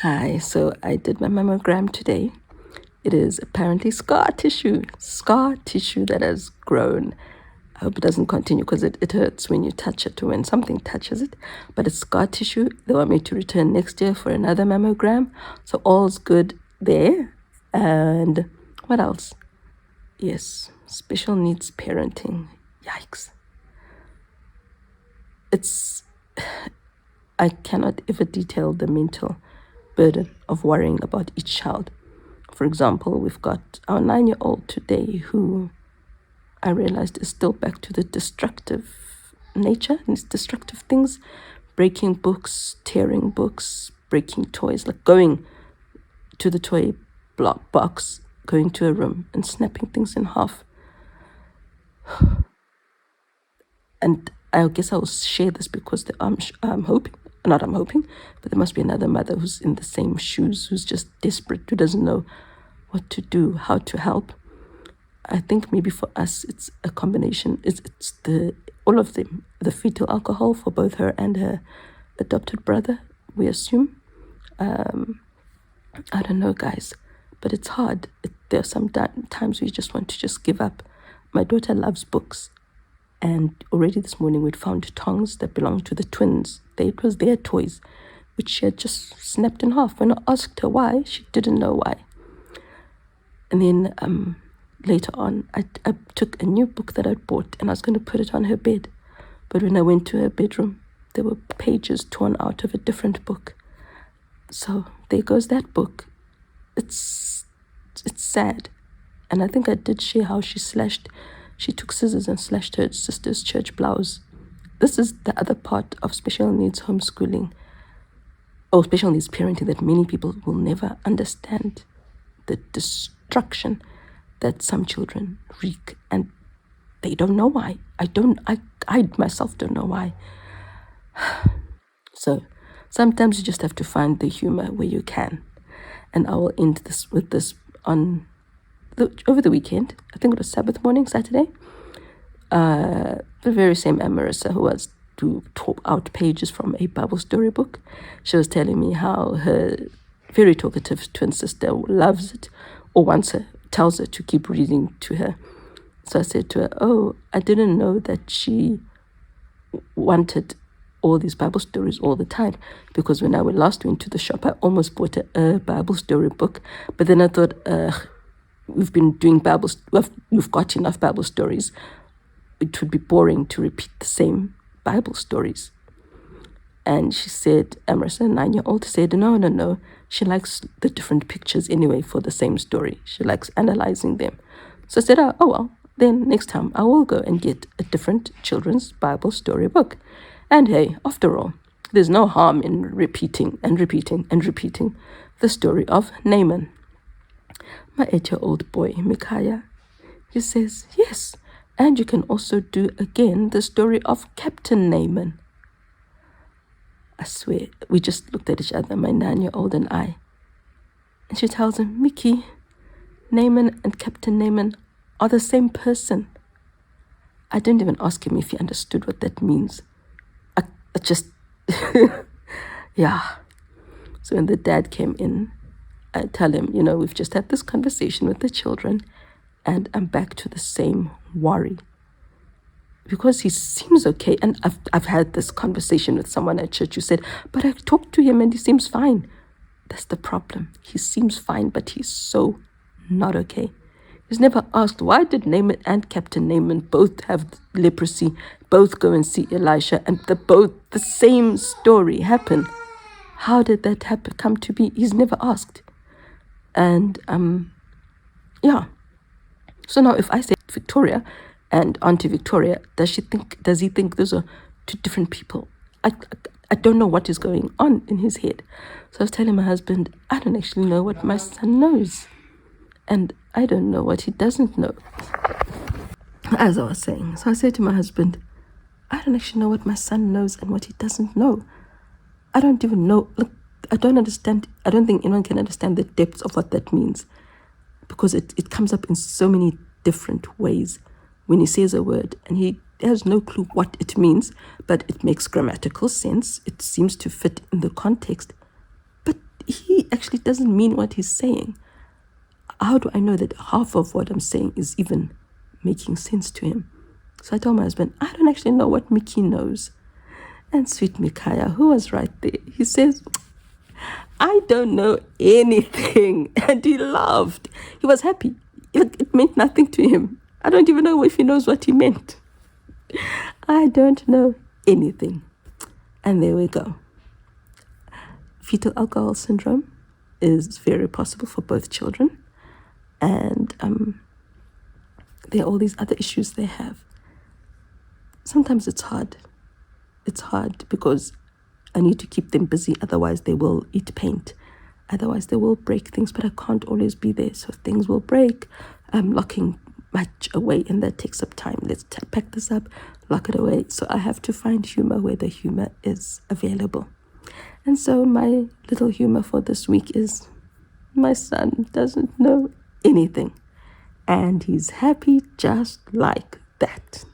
Hi, so I did my mammogram today. It is apparently scar tissue that has grown. I hope it doesn't continue because it hurts when you touch it or when something touches it. But it's scar tissue. They want me to return next year for another mammogram. So all's good there. And what else? Yes, special needs parenting. Yikes. It's I cannot ever detail the mental burden of worrying about each child. For example, we've got our 9-year-old today who I realized is still back to the destructive nature and its destructive things, breaking books, tearing books, breaking toys, like going to the toy block box, going to a room and snapping things in half. And I guess I'll share this because I'm hoping, but there must be another mother who's in the same shoes, who's just desperate, who doesn't know what to do, how to help. I think maybe for us, it's a combination. It's all of them, the fetal alcohol for both her and her adopted brother, we assume. I don't know, guys, but it's hard. There are some times we just want to just give up. My daughter loves books. And already this morning we'd found tongs that belonged to the twins. It was their toys, which she had just snapped in half. When I asked her why, she didn't know why. And then later on, I took a new book that I'd bought and I was going to put it on her bed. But when I went to her bedroom, there were pages torn out of a different book. So there goes that book. It's sad. And I think I did share how she took scissors and slashed her sister's church blouse. This is the other part of special needs homeschooling, or special needs parenting, that many people will never understand. The destruction that some children wreak, and they don't know why. I myself don't know why. So sometimes you just have to find the humor where you can. And I will end this with this over the weekend. I think it was Sabbath morning, Saturday. The very same Marissa who was to talk out pages from a Bible story book. She was telling me how her very talkative twin sister loves it, or tells her to keep reading to her. So I said to her, "Oh, I didn't know that she wanted all these Bible stories all the time, because when I last went to the shop, I almost bought a Bible story book, but then I thought, we've been doing we've got enough Bible stories. It would be boring to repeat the same Bible stories." And she said, Emerson, 9-year-old, said, no. She likes the different pictures anyway for the same story. She likes analyzing them. So I said, oh well, then next time I will go and get a different children's Bible story book. And hey, after all, there's no harm in repeating the story of Naaman. My 8-year-old boy, Micaiah, he says, yes, and you can also do again the story of Captain Naaman. I swear, we just looked at each other, my 9-year-old and I. And she tells him, Mickey, Naaman and Captain Naaman are the same person. I didn't even ask him if he understood what that means. I just, yeah. So when the dad came in, I tell him, we've just had this conversation with the children and I'm back to the same worry. Because he seems okay. And I've had this conversation with someone at church who said, but I talked to him and he seems fine. That's the problem. He seems fine, but he's so not okay. He's never asked, why did Naaman and Captain Naaman both have leprosy, both go and see Elisha, and both the same story happen? How did that come to be? He's never asked. And yeah. So now if I say Victoria and Auntie Victoria, does he think those are two different people? I don't know what is going on in his head. So I was telling my husband, I don't actually know what my son knows. And I don't know what he doesn't know. As I was saying. So I said to my husband, I don't actually know what my son knows and what he doesn't know. I don't even know. Look, I don't understand. I don't think anyone can understand the depths of what that means. Because it comes up in so many different ways when he says a word and he has no clue what it means, but it makes grammatical sense. It seems to fit in the context. But he actually doesn't mean what he's saying. How do I know that half of what I'm saying is even making sense to him? So I told my husband, I don't actually know what Mickey knows. And sweet Mikaya, who was right there, he says, I don't know anything. And he laughed. He was happy. It meant nothing to him. I don't even know if he knows what he meant. I don't know anything. And there we go. Fetal alcohol syndrome is very possible for both children. And there are all these other issues they have. Sometimes it's hard. It's hard because I need to keep them busy. Otherwise, they will eat paint. Otherwise, they will break things. But I can't always be there. So things will break. I'm locking much away, and that takes up time. Let's pack this up, lock it away. So I have to find humor where the humor is available. And so my little humor for this week is my son doesn't know anything. And he's happy just like that.